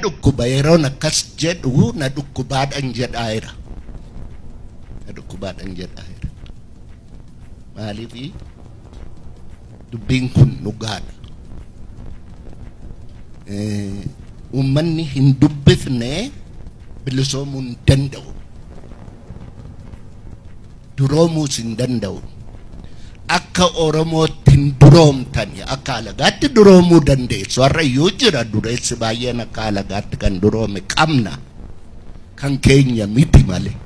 dhukkuba yeroo akkas jedhu na dhukkubaadhaan jedhaayira. Na dhukkubaadhaan jedhaayira. Maaliif dubbiin kun dhugaadha. Uummanni hin dubbifne bilisoomuu hin danda'u. Duroomuus hin danda'u. Akka Oromootti hin duroomtani akka alagaatti duroomuu dandeessu. Har'a iyyuu jira dureessi baay'een akka alagaatti kan duroome qabna. Kan keenya miti malee.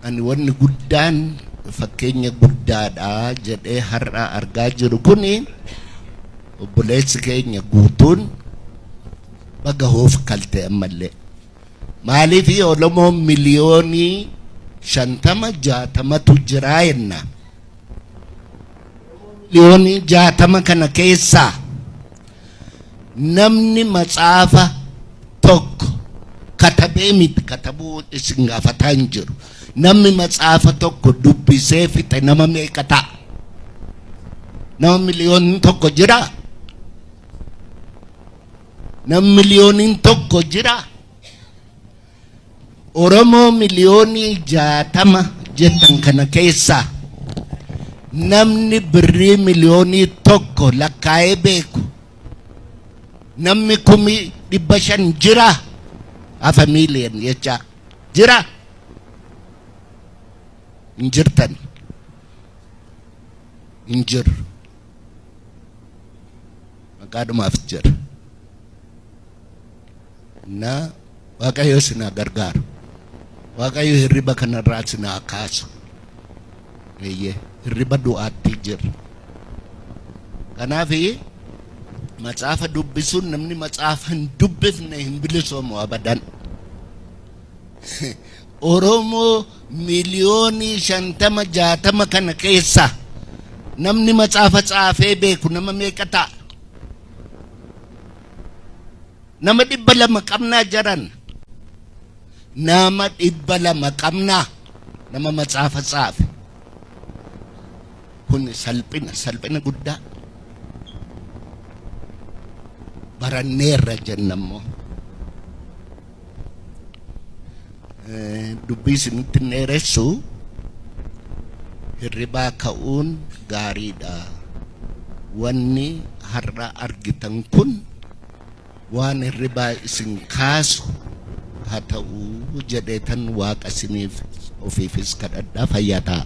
Ani wanni guddaan fakkeenya guddaadha jedhee har'a argaa jiru kuni obboleessi keenya guutuun baga hoof kalte ammallee. Maaliif Oromoo miliyoonii 50-60tu jira jenna. Miliyoonii 60 kana keessaa namni matsaafa tokko katabee miti katabuu isin gaafataa hin jiru. Namni matsaafa tokko dubbisee fixe nama meeqa ta'a? Nama miliyooniin tokko jira? Nama miliyooniin tokko jira? Oromoo miliyoonii 60 jettan kana keessaa namni birrii miliyoonii tokko lakkaa'ee beeku namni 500,000 jira? Hafa miiliyan jecha jira? Hin jirtan. Hin jiru. Maqaadhumaaf jira. Na Waaqayyo sinaa gargaaru. Waaqayyo hirriba kanarraa sinaa kaasu. Hirriba du'aatti jira. Kanaaf matsaafa dubbisuun namni matsaafa hin dubbifne hin bilisoomu abadan. Oromoo miliyoonii 50-60 kana keessa namni matsaafa tsaafee beeku nama meeqa ta'a? Nama 200 qabnaa jiran. Nama 200 qabnaa nama matsaafa tsaafe. Kun salphina guddaa. Baranneerra jennammoo. Dubbii isinitti dheeressu hirribaa ka'uun gaariidha. Wanni har'a argitan kun waan hirribaa isin kaasu haa ta'u jedheetan Waaqa isiniif ofiifis kadhadhaa fayyaa ta'a.